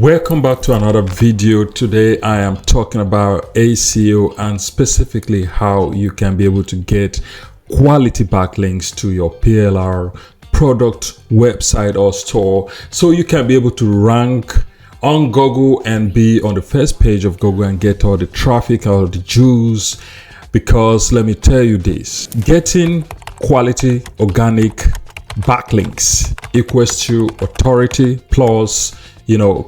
Welcome back to another video. Today I am talking about SEO and specifically how you can be able to get quality backlinks to your PLR product, website or store, so you can be able to rank on Google and be on the first page of Google and get all the traffic, all the juice. Because let me tell you this, getting quality organic backlinks equals to authority plus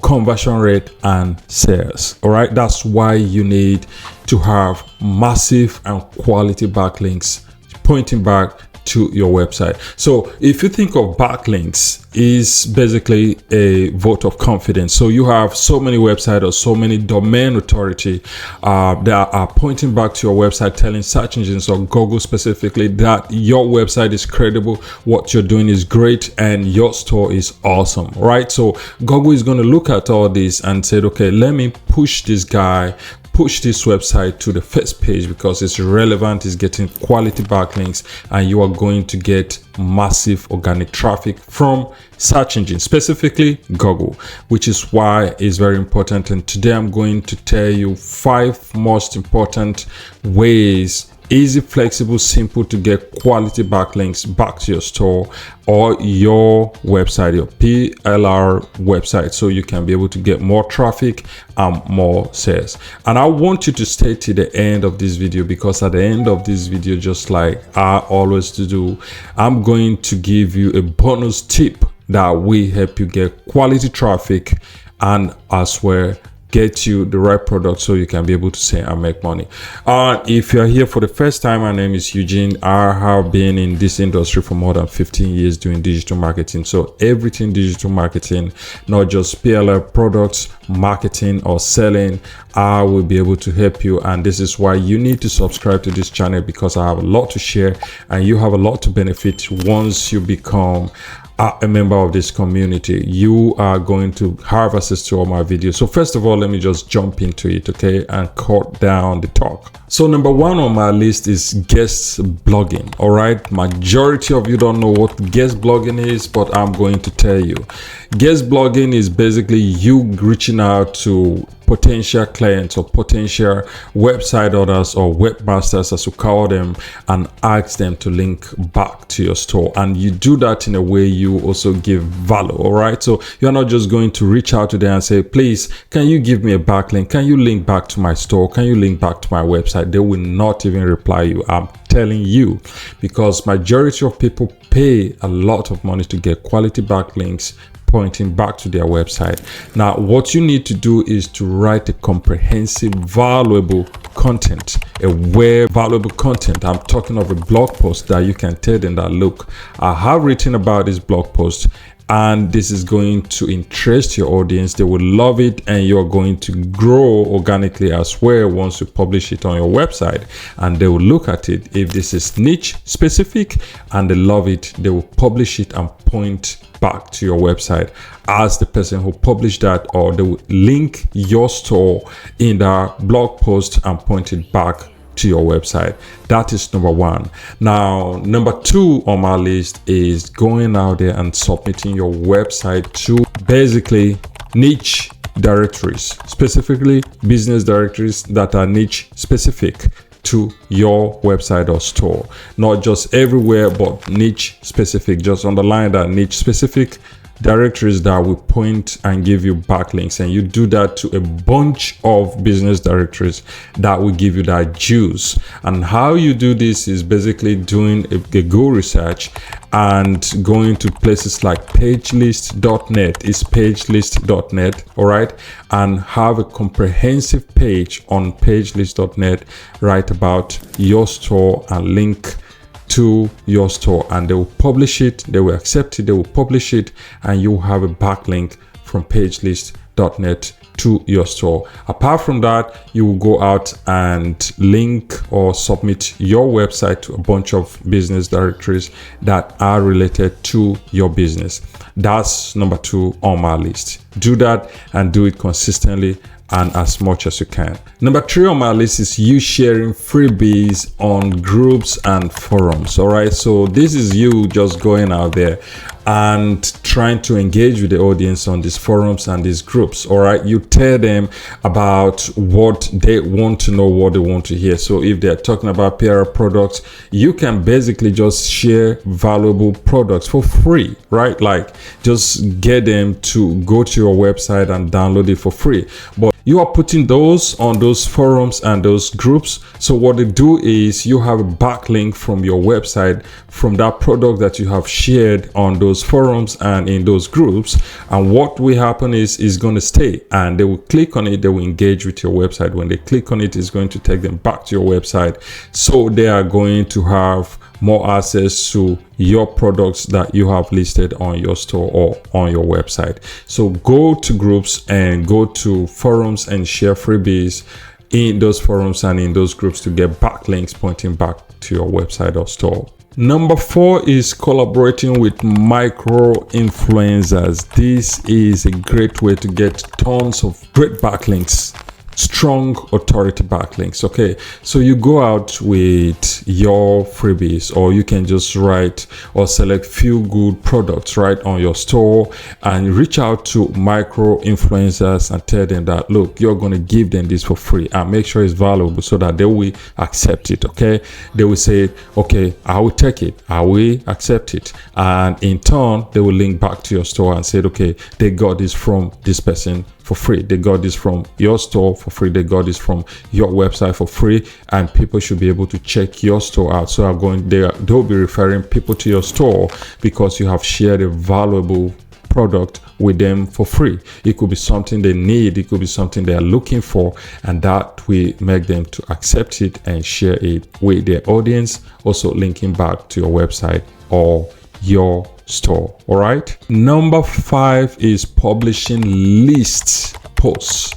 conversion rate and sales. All right, that's why you need to have massive and quality backlinks pointing back to your website. So if you think of backlinks, is basically a vote of confidence. So you have so many websites or so many domain authority that are pointing back to your website, telling search engines or Google specifically that your website is credible, what you're doing is great, and your store is awesome, right? So Google is going to look at all this and say, okay, let me push this website to the first page because it's relevant, it's getting quality backlinks, and you are going to get massive organic traffic from search engines, specifically Google, which is why it's very important. And today I'm going to tell you 5 most important ways, easy, flexible, simple, to get quality backlinks back to your store or your website, your PLR website, so you can be able to get more traffic and more sales. And I want you to stay to the end of this video, because at the end of this video, just like I always do, I'm going to give you a bonus tip that will help you get quality traffic and as well get you the right product so you can be able to sell and make money. If you're here for the first time, my name is Eugene. I have been in this industry for more than 15 years doing digital marketing. So everything digital marketing, not just PLR products, marketing or selling, I will be able to help you. And this is why you need to subscribe to this channel, because I have a lot to share and you have a lot to benefit once you become a member of this community. You are going to have access to all my videos. So first of all, let me just jump into it, okay, and cut down the talk. So number 1 on my list is guest blogging. All right, majority of you don't know what guest blogging is, but I'm going to tell you. Guest blogging is basically you reaching out to potential clients or potential website owners or webmasters, as you call them, and ask them to link back to your store. And you do that in a way you also give value. All right, so you're not just going to reach out to them and say, please, can you give me a backlink? Can you link back to my store? Can you link back to my website? They will not even reply you. I'm telling you, because majority of people pay a lot of money to get quality backlinks pointing back to their website. Now, what you need to do is to write a comprehensive, valuable content, valuable content. I'm talking of a blog post that you can tell them that, look, I have written about this blog post and this is going to interest your audience. They will love it, and you're going to grow organically as well once you publish it on your website, and they will look at it. If this is niche specific and they love it, they will publish it and point back to your website as the person who published that, or they will link your store in their blog post and point it back to your website. That is number 1. Now, number 2 on my list is going out there and submitting your website to basically niche directories, specifically business directories that are niche specific to your website or store. Not just everywhere, but niche specific. Just underline that, niche specific directories that will point and give you backlinks, and you do that to a bunch of business directories that will give you that juice. And how you do this is basically doing a Google research and going to places like pagelist.net. It's pagelist.net, all right, and have a comprehensive page on pagelist.net, write about your store and link to your store, and they will publish it, they will accept it, they will publish it, and you have a backlink from pagelist.net to your store. Apart from that, you will go out and link or submit your website to a bunch of business directories that are related to your business. That's number 2 on my list. Do that and do it consistently and as much as you can. Number 3 on my list is you sharing freebies on groups and forums. All right, so this is you just going out there and trying to engage with the audience on these forums and these groups. All right, you tell them about what they want to know, what they want to hear. So if they're talking about PLR products, you can basically just share valuable products for free, right? Like just get them to go to your website and download it for free. But you are putting those on those forums and those groups. So what they do is you have a backlink from your website from that product that you have shared on those forums and in those groups. And what will happen is going to stay, and they will click on it. They will engage with your website. When they click on it, it's going to take them back to your website. So they are going to have more access to your products that you have listed on your store or on your website. So go to groups and go to forums and share freebies in those forums and in those groups to get backlinks pointing back to your website or store. Number 4 is collaborating with micro influencers. This is a great way to get tons of great backlinks, strong authority backlinks. Okay, so you go out with your freebies, or you can just write or select few good products right on your store and reach out to micro influencers and tell them that, look, you're going to give them this for free and make sure it's valuable so that they will accept it. Okay, they will say, okay, I will take it, I will accept it, and in turn they will link back to your store and say, okay, they got this from this person for free, they got this from your store for free, they got this from your website for free, and people should be able to check your store out. So they'll be referring people to your store because you have shared a valuable product with them for free. It could be something they need, it could be something they are looking for, and that will make them to accept it and share it with their audience, also linking back to your website or your store. All right, number 5 is publishing lists, posts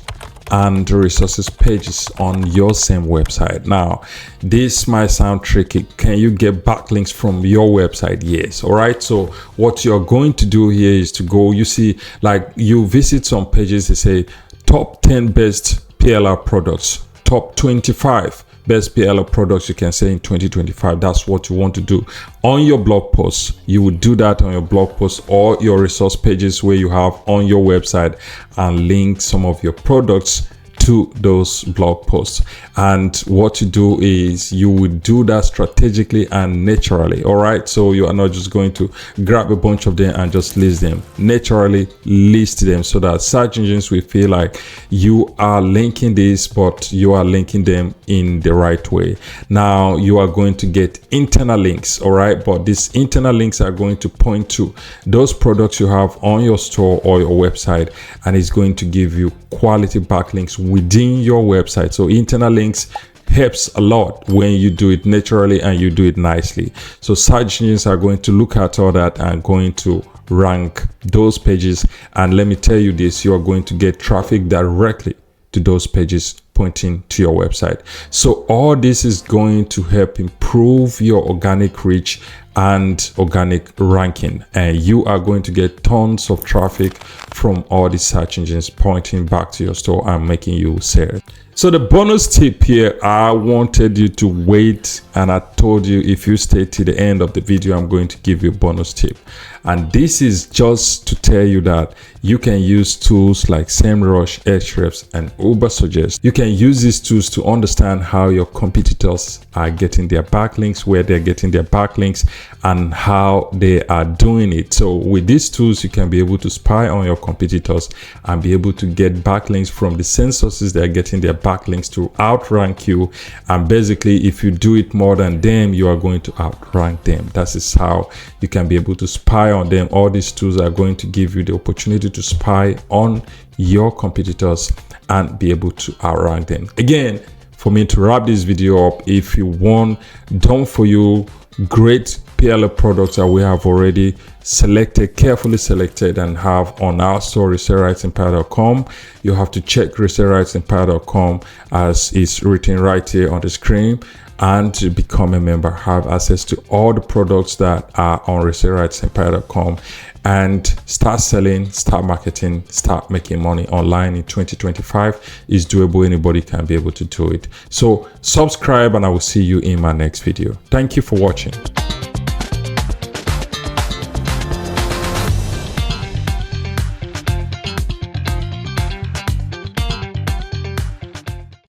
and resources pages on your same website. Now this might sound tricky. Can you get backlinks from your website? Yes. All right, so what you're going to do here is to go, you see, like you visit some pages, they say top 10 best PLR products, top 25 best PLR products you can say in 2025. That's what you want to do on your blog posts. You would do that on your blog posts or your resource pages where you have on your website, and link some of your products to those blog posts. And what you do is you would do that strategically and naturally. All right, so you are not just going to grab a bunch of them and just list them. Naturally list them so that search engines will feel like you are linking this, but you are linking them in the right way. Now you are going to get internal links. All right, but these internal links are going to point to those products you have on your store or your website, and it's going to give you quality backlinks within your website. So internal links helps a lot when you do it naturally and you do it nicely. So search engines are going to look at all that and going to rank those pages. And let me tell you this, you are going to get traffic directly to those pages pointing to your website. So all this is going to help improve your organic reach and organic ranking, and you are going to get tons of traffic from all the search engines pointing back to your store and making you sell. So the bonus tip here, I wanted you to wait, and I told you if you stay to the end of the video, I'm going to give you a bonus tip. And this is just to tell you that you can use tools like SEMrush, Ahrefs, and Ubersuggest. You can use these tools to understand how your competitors are getting their backlinks, where they're getting their backlinks, and how they are doing it. So with these tools, you can be able to spy on your competitors and be able to get backlinks from the same sources they're getting their backlinks to outrank you. And basically, if you do it more than them, you are going to outrank them. That is how you can be able to spy on them. All these tools are going to give you the opportunity to spy on your competitors and be able to outrank them. Again, for me to wrap this video up, if you want done for you great PLR products that we have already selected, carefully selected, and have on our store, resellerwritingempire.com. You have to check resellerwritingempire.com as it's written right here on the screen, and to become a member, have access to all the products that are on resellerwritingempire.com, and start selling, start marketing, start making money online in 2025. Is doable. Anybody can be able to do it. So subscribe, and I will see you in my next video. Thank you for watching.